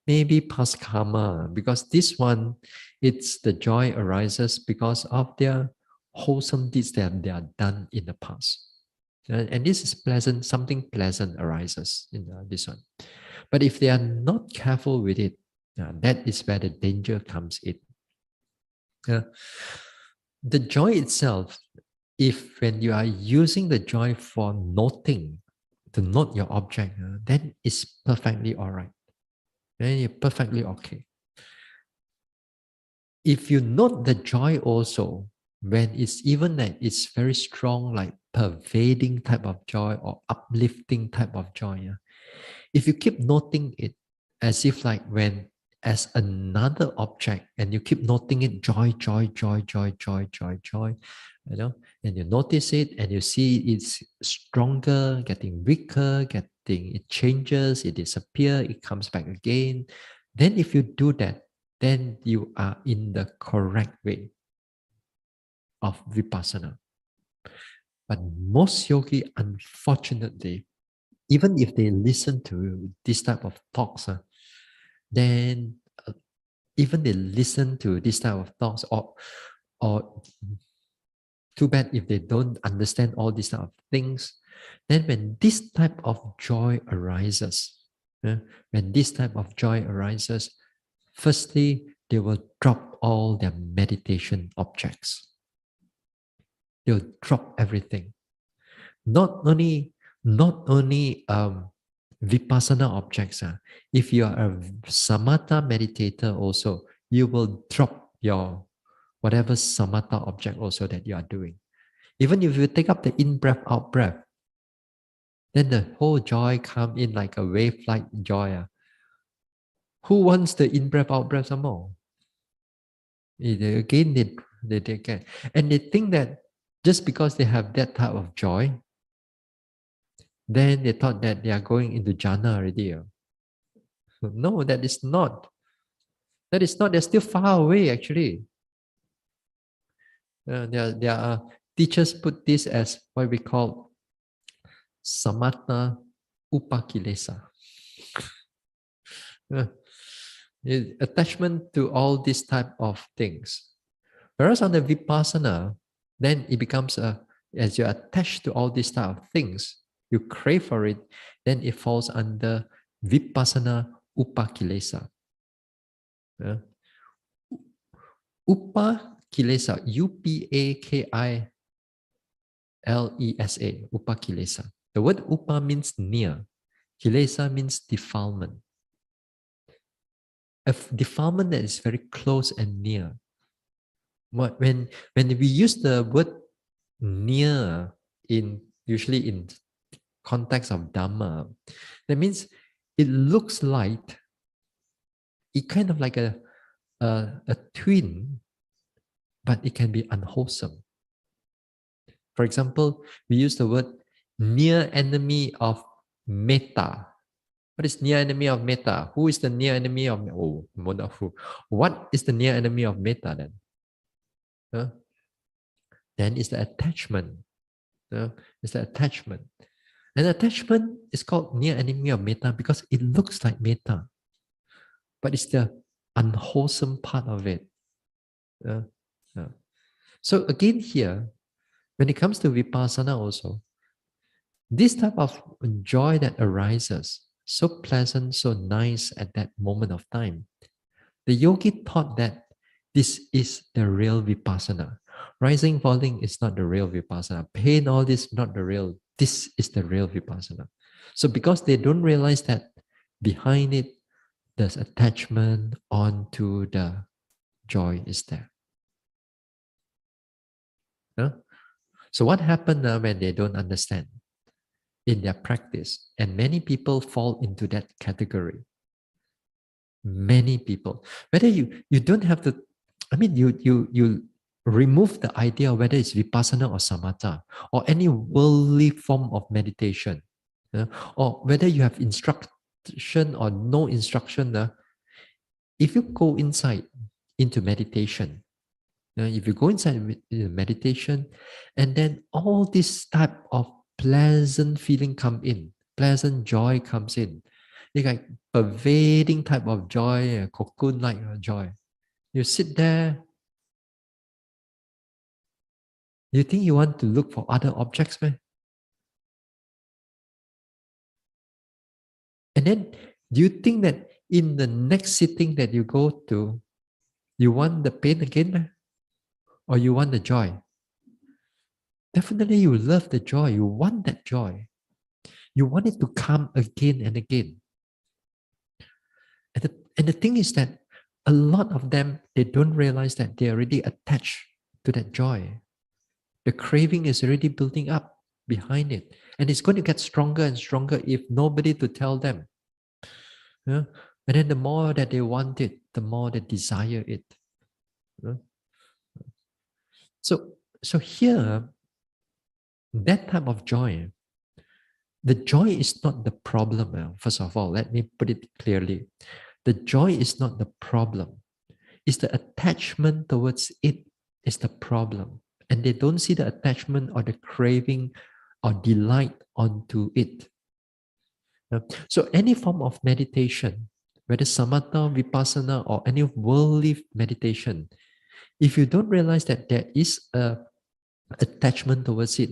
maybe past karma, because this one, it's the joy arises because of their wholesome deeds that they are done in the past. And this is pleasant, something pleasant arises in this one. But if they are not careful with it, that is where the danger comes in. The joy itself, if when you are using the joy for noting, to note your object, then it's perfectly all right. Then you're perfectly okay. If you note the joy also, when it's even like it's very strong, like pervading type of joy or uplifting type of joy, If you keep noting it as if like when as another object and you keep noting it, joy, joy, joy, joy, joy, joy, joy, you know, and you notice it and you see it's stronger, getting weaker, getting, it changes, it disappears, it comes back again. Then if you do that, then you are in the correct way of vipassana. But most yogi, unfortunately, even if they listen to this type of talks, then even they listen to this type of thoughts, or too bad if they don't understand all these type of things, then when this type of joy arises, when this type of joy arises, firstly, they will drop all their meditation objects. They'll drop everything. Not only vipassana objects. If you are a samatha meditator also, you will drop your whatever samatha object also that you are doing. Even if you take up the in-breath, out-breath, then the whole joy come in like a wave-like joy. Who wants the in-breath, out-breath some more? Again, they can. And they think that just because they have that type of joy, then they thought that they are going into jhana already. No, that is not. That is not. They're still far away, actually. Their teachers put this as what we call samatha upakilesa. Attachment to all these type of things. Whereas on the vipassana, then it becomes as you're attached to all these type of things, you crave for it, then it falls under vipassana upakilesa. Upakilesa, Upakilesa, upakilesa. The word upa means near. Kilesa means defilement. A defilement that is very close and near. When we use the word near usually in context of Dhamma, that means it looks like, it kind of like a twin, but it can be unwholesome. For example, we use the word near enemy of metta. What is near enemy of metta? Who is the near enemy of who? What is the near enemy of metta then? Then it's the attachment. It's the attachment. And attachment is called near enemy of metta because it looks like metta, but it's the unwholesome part of it. So again here, when it comes to vipassana also, this type of joy that arises, so pleasant, so nice at that moment of time, the yogi thought that this is the real vipassana. Rising, falling is not the real vipassana. Pain, all this, not the real. This is the real vipassana. So because they don't realize that behind it, there's attachment onto the joy is there. So what happened when they don't understand in their practice? And many people fall into that category. Many people. Whether you don't have to, I mean, you remove the idea of whether it's vipassana or samatha or any worldly form of meditation, or whether you have instruction or no instruction. If you go inside into meditation, if you go inside meditation, and then all this type of pleasant feeling come in, pleasant joy comes in, it's like pervading type of joy, cocoon-like joy. You sit there. You think you want to look for other objects, man? And then, do you think that in the next sitting that you go to, you want the pain again, man? Or you want the joy? Definitely you love the joy. You want that joy. You want it to come again and again. And the thing is that a lot of them, they don't realize that they're already attached to that joy. The craving is already building up behind it. And it's going to get stronger and stronger if nobody to tell them. Yeah? And then the more that they want it, the more they desire it. Yeah? So, so here, that type of joy, the joy is not the problem. First of all, let me put it clearly. The joy is not the problem. It's the attachment towards it is the problem. And they don't see the attachment or the craving or delight onto it. So any form of meditation, whether samatha, vipassana, or any worldly meditation, if you don't realize that there is a attachment towards it,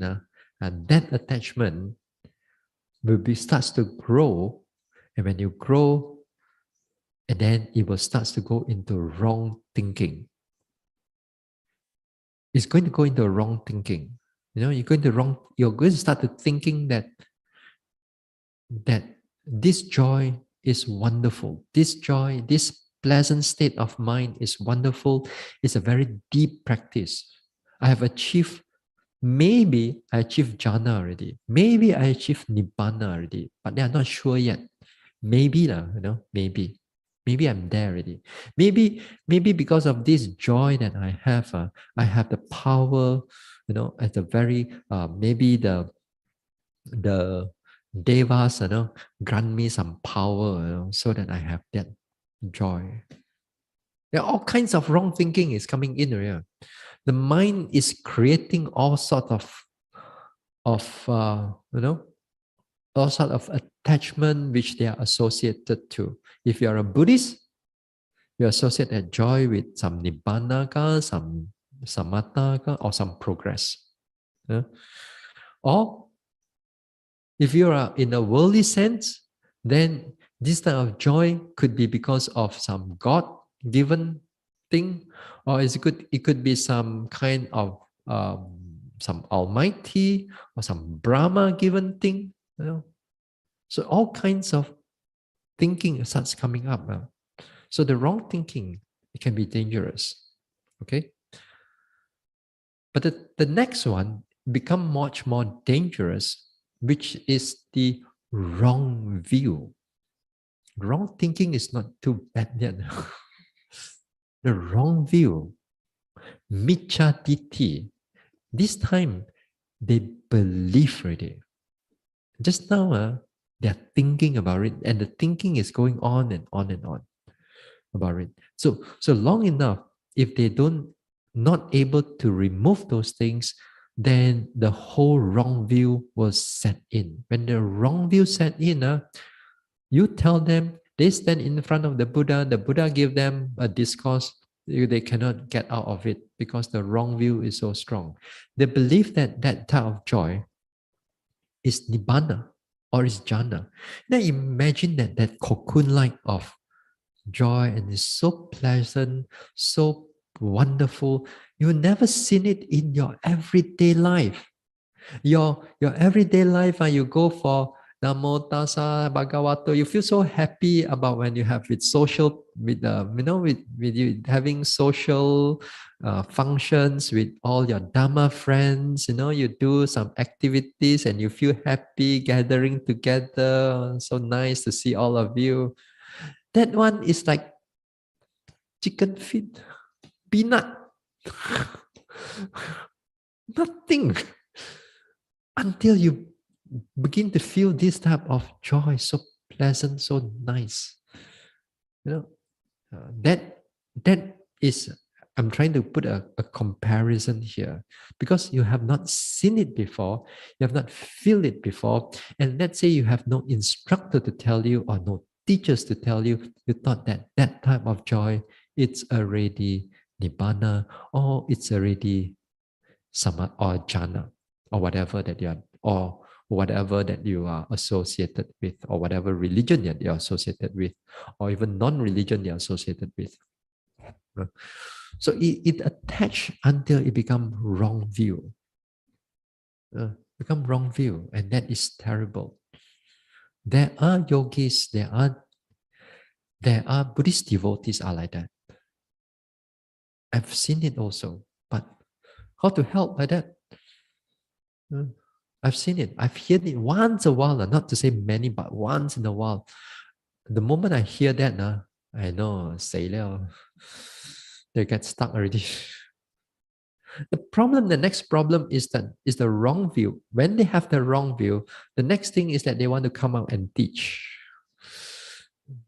and that attachment will be starts to grow, and when you grow, and then it will starts to go into wrong thinking. It's going to go into wrong thinking. You're going to start to thinking that this joy is wonderful. This joy, this pleasant state of mind is wonderful. It's a very deep practice. I have achieved, maybe I achieved jhana already. Maybe I achieved nibbana already, but they are not sure yet. Maybe, maybe. Maybe I'm there already. Maybe because of this joy that I have the power, at the very, maybe the devas, grant me some power, so that I have that joy. There are all kinds of wrong thinking is coming in here. The mind is creating all sort of all sort of attachment which they are associated to. If you are a Buddhist, you associate that joy with some nibbana, some samatha, or some progress. Yeah? Or if you are in a worldly sense, then this type of joy could be because of some God-given thing, or it could be some kind of some Almighty or some Brahma-given thing. So all kinds of thinking starts coming up. So the wrong thinking, it can be dangerous. Okay. But the next one become much more dangerous, which is the wrong view. Wrong thinking is not too bad yet. The wrong view, miccha ditti. This time they believe already. Just now, they're thinking about it, and the thinking is going on and on and on about it. So long enough, if they don't not able to remove those things, then the whole wrong view will set in. When the wrong view set in, you tell them, they stand in front of the Buddha give them a discourse, they cannot get out of it because the wrong view is so strong. They believe that that type of joy is nibbana or is jhana. Now imagine that cocoon like of joy, and it's so pleasant, so wonderful. You never seen it in your everyday life. Your everyday life, you go for Namo Tassa Bhagavato. You feel so happy about when you have with social, with you having social functions with all your Dhamma friends. You do some activities and you feel happy gathering together. So nice to see all of you. That one is like chicken feet, peanut, nothing. Until you begin to feel this type of joy, so pleasant, so nice. That is, I'm trying to put a comparison here because you have not seen it before, you have not feel it before, and let's say you have no instructor to tell you or no teachers to tell you, you thought that that type of joy, it's already nibbana or it's already sama or jhana or whatever that you are, or whatever that you are associated with, or whatever religion that you're associated with, or even non-religion you're associated with. So it attached until it become wrong view. Become wrong view, and that is terrible. There are yogis, there are Buddhist devotees are like that. I've seen it also, but how to help like that? I've seen it. I've heard it once a while, not to say many, but once in a while. the moment I hear that, I know, 死了. They get stuck already. The next problem is the wrong view. When they have the wrong view, the next thing is that they want to come out and teach.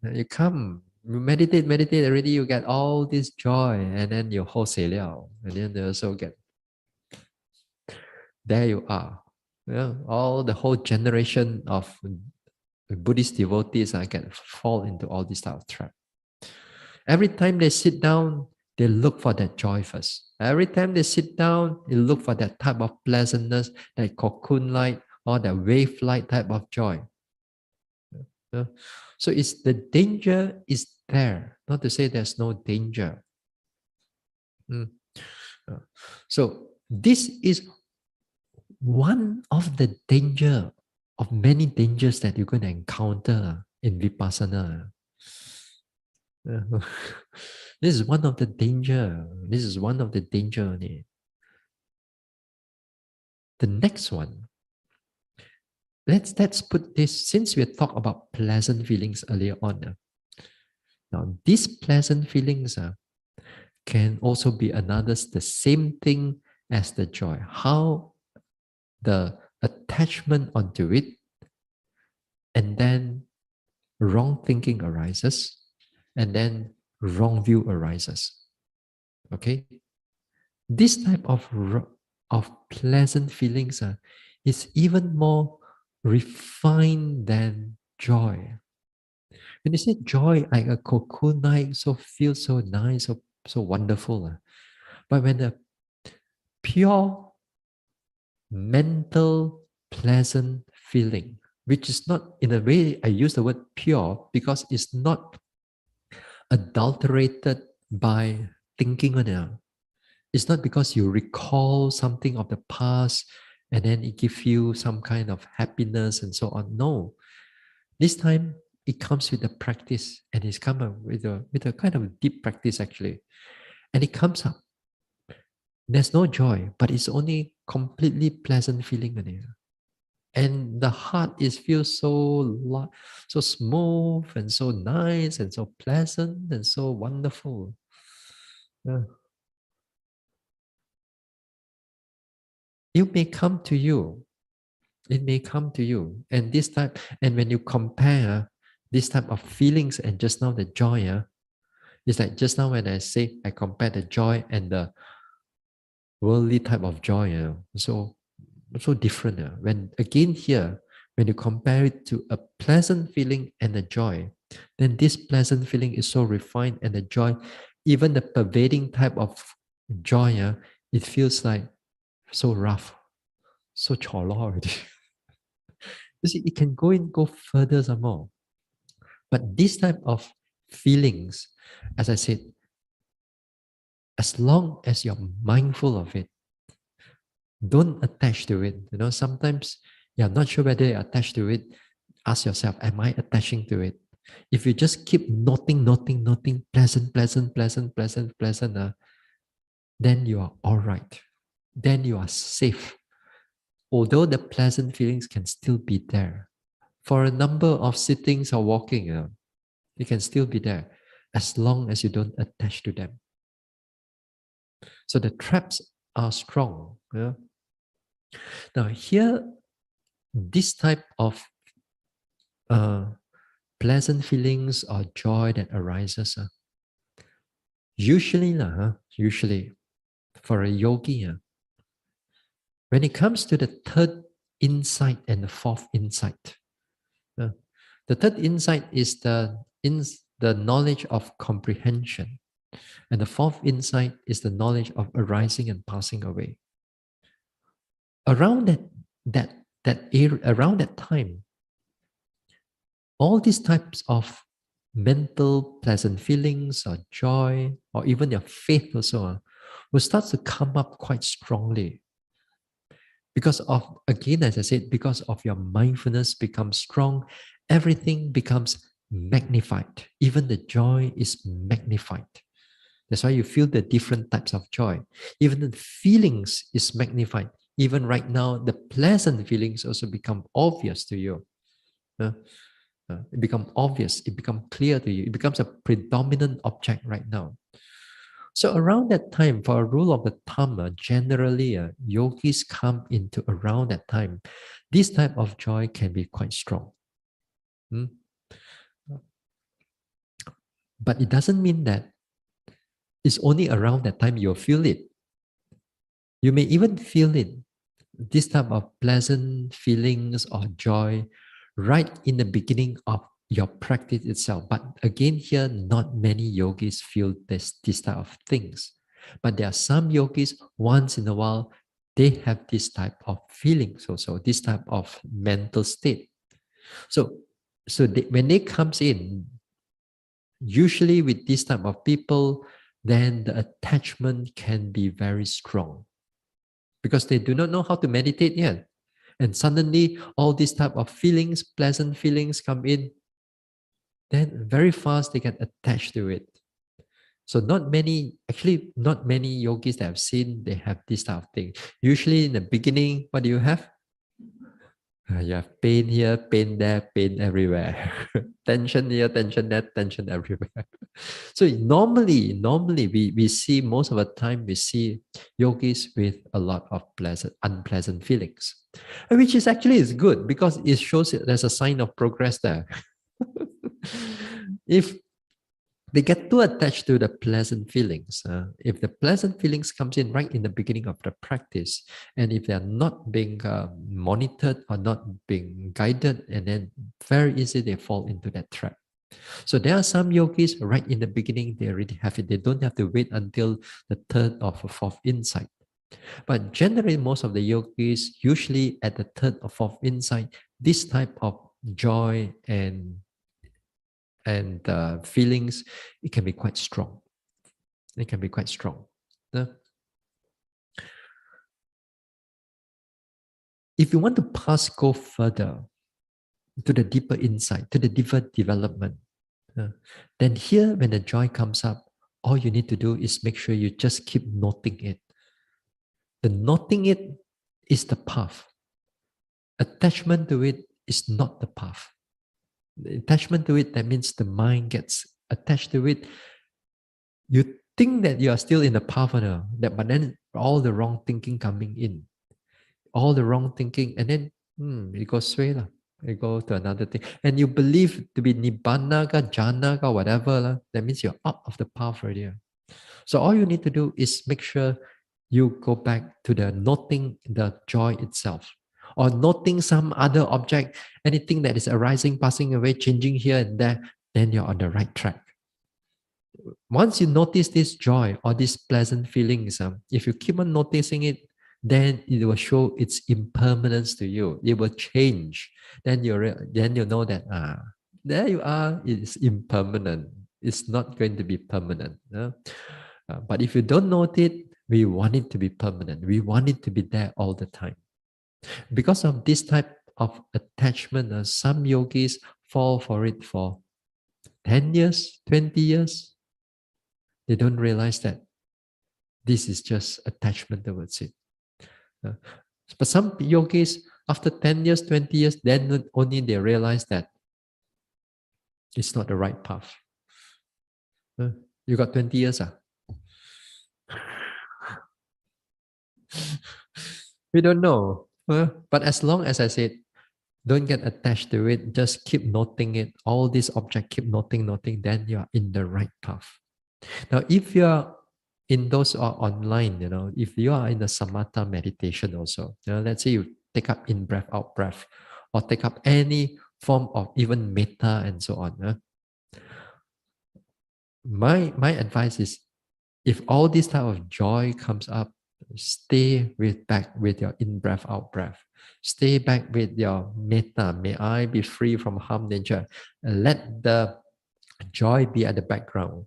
You come, you meditate already, you get all this joy, and then you 后死了, and then they also get, there you are. Yeah, all the whole generation of Buddhist devotees can fall into all this type of trap. Every time they sit down, they look for that joy first. Every time they sit down, they look for that type of pleasantness, that cocoon-like or that wave-like type of joy. Yeah. So it's the danger is there. Not to say there's no danger. So this is one of the danger of many dangers that you're going to encounter in Vipassana. This is one of the danger. This is one of the danger. The next one. Let's put this, since we talked about pleasant feelings earlier on. Now, these pleasant feelings can also be the same thing as the joy. How the attachment onto it, and then wrong thinking arises, and then wrong view arises. Okay? This type of pleasant feelings is even more refined than joy. When you say joy, like a cocoon night, so feels so nice, so wonderful. But when the pure mental pleasant feeling, which is not, in a way, I use the word pure because it's not adulterated by thinking on it. It's not because you recall something of the past and then it gives you some kind of happiness and so on. No. This time it comes with the practice, and it's come up with a kind of deep practice actually. And it comes up. There's no joy, but it's only completely pleasant feeling in it. And the heart feels so smooth and so nice and so pleasant and so wonderful. Yeah. It may come to you. It may come to you. And this type, and when you compare this type of feelings and just now the joy, it's like just now when I say I compare the joy and the worldly type of joy, so different. When again here, when you compare it to a pleasant feeling and a joy, then this pleasant feeling is so refined, and the joy, even the pervading type of joy, it feels like so rough, so cholo already. You see, it can go further some more. But this type of feelings, as I said, as long as you're mindful of it, don't attach to it. Sometimes you're not sure whether you're attached to it. Ask yourself, am I attaching to it? If you just keep noting, pleasant, then you are all right. Then you are safe. Although the pleasant feelings can still be there. For a number of sittings or walking, it can still be there as long as you don't attach to them. So the traps are strong. Yeah? Now here, this type of pleasant feelings or joy that arises, usually for a yogi, when it comes to the third insight and the fourth insight, the third insight is the knowledge of comprehension, and the fourth insight is the knowledge of arising and passing away. Around around that time, all these types of mental pleasant feelings or joy or even your faith also will start to come up quite strongly. Because of, again, as I said, because of your mindfulness becomes strong, everything becomes magnified. Even the joy is magnified. That's why you feel the different types of joy. Even the feelings is magnified. Even right now, the pleasant feelings also become obvious to you. It becomes obvious. It becomes clear to you. It becomes a predominant object right now. So around that time, for a rule of the thumb, generally yogis come into around that time. This type of joy can be quite strong. Hmm? But it doesn't mean that it's only around that time you'll feel it. You may even feel it, this type of pleasant feelings or joy, right in the beginning of your practice itself. But again, here, not many yogis feel this type of things. But there are some yogis, once in a while, they have this type of feelings also, this type of mental state. So when they comes in, usually with this type of people, then the attachment can be very strong because they do not know how to meditate yet. And suddenly all these type of feelings, pleasant feelings come in, then very fast they get attached to it. So not many yogis that I've seen, they have this type of thing. Usually in the beginning, what do you have? You have pain here, pain there, pain everywhere. Tension here, tension there, tension everywhere. So normally we see most of the time we see yogis with a lot of unpleasant feelings, which is actually is good because it shows there's a sign of progress there. If they get too attached to the pleasant feelings. If the pleasant feelings comes in right in the beginning of the practice, and if they are not being monitored or not being guided, and then very easy they fall into that trap. So there are some yogis right in the beginning, they already have it. They don't have to wait until the third or fourth insight. But generally, most of the yogis, usually at the third or fourth insight, this type of joy and feelings, it can be quite strong. It can be quite strong. If you want to go further to the deeper insight, to the deeper development, then here when the joy comes up, all you need to do is make sure you just keep noting it. The noting it is the path. Attachment to it is not the path. The attachment to it, that means the mind gets attached to it. You think that you are still in the path, but then all the wrong thinking coming in. All the wrong thinking, and then you go sway lah. You go to another thing. And you believe to be nibbana ka, jhana ka, whatever. That means you're out of the path already. So all you need to do is make sure you go back to the noting the joy itself. Or noting some other object, anything that is arising, passing away, changing here and there, then you're on the right track. Once you notice this joy or these pleasant feelings, if you keep on noticing it, then it will show its impermanence to you. It will change. Then you know that there you are. It's impermanent. It's not going to be permanent. But if you don't note it, we want it to be permanent. We want it to be there all the time. Because of this type of attachment, some yogis fall for it for 10 years, 20 years. They don't realize that this is just attachment towards it. But some yogis, after 10 years, 20 years, then only they realize that it's not the right path. You got 20 years? We don't know. But as long as I said, don't get attached to it, just keep noting it. All these objects, keep noting, then you are in the right path. Now, if you are in those or online, if you are in the samatha meditation also, let's say you take up in breath, out breath, or take up any form of even metta and so on. My advice is, if all this type of joy comes up, stay back with your in breath, out breath. Stay back with your metta. May I be free from harm, danger. Let the joy be at the background.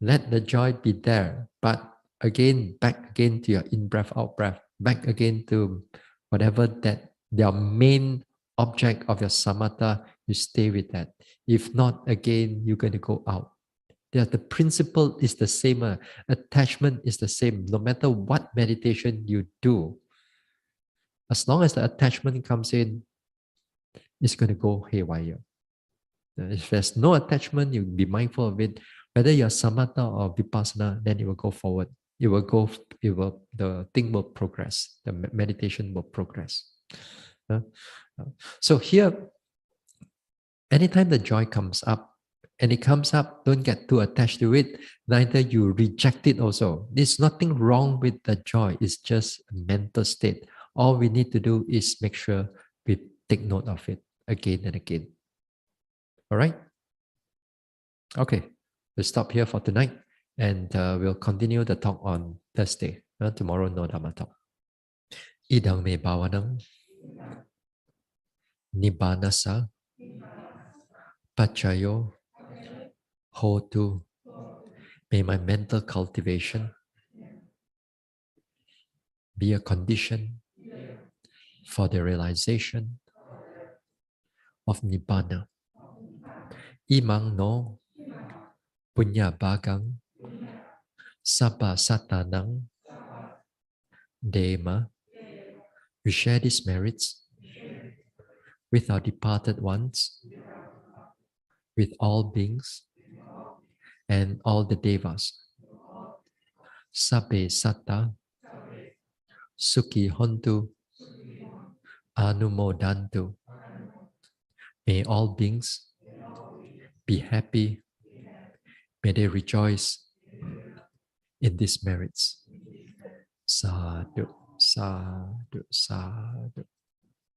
Let the joy be there, but back again to your in breath, out breath, back again to whatever that their main object of your samatha, you stay with that. If not, again, you're going to go out. The principle is the same. Attachment is the same. No matter what meditation you do, as long as the attachment comes in, it's going to go haywire. If there's no attachment, you be mindful of it. Whether you're samatha or vipassana, then it will go forward. It will go. It will. The thing will progress. The meditation will progress. Uh, so here, anytime the joy comes up, and it comes up, don't get too attached to it. Neither you reject it also. There's nothing wrong with the joy. It's just a mental state. All we need to do is make sure we take note of it again and again. All right? Okay. We'll stop here for tonight. And we'll continue the talk on Thursday. Tomorrow, no Dhamma talk. Idang me bhavanam nibbanasa pachayo hotu. May my mental cultivation be a condition for the realization of Nibbana. Imang no punya bagang sabba satanang dema. We share these merits with our departed ones, with all beings and all the devas. Sabbe satta sukhi hontu anumodantu. May all beings be happy. May they rejoice in these merits. Sadhu, sadhu, sadhu.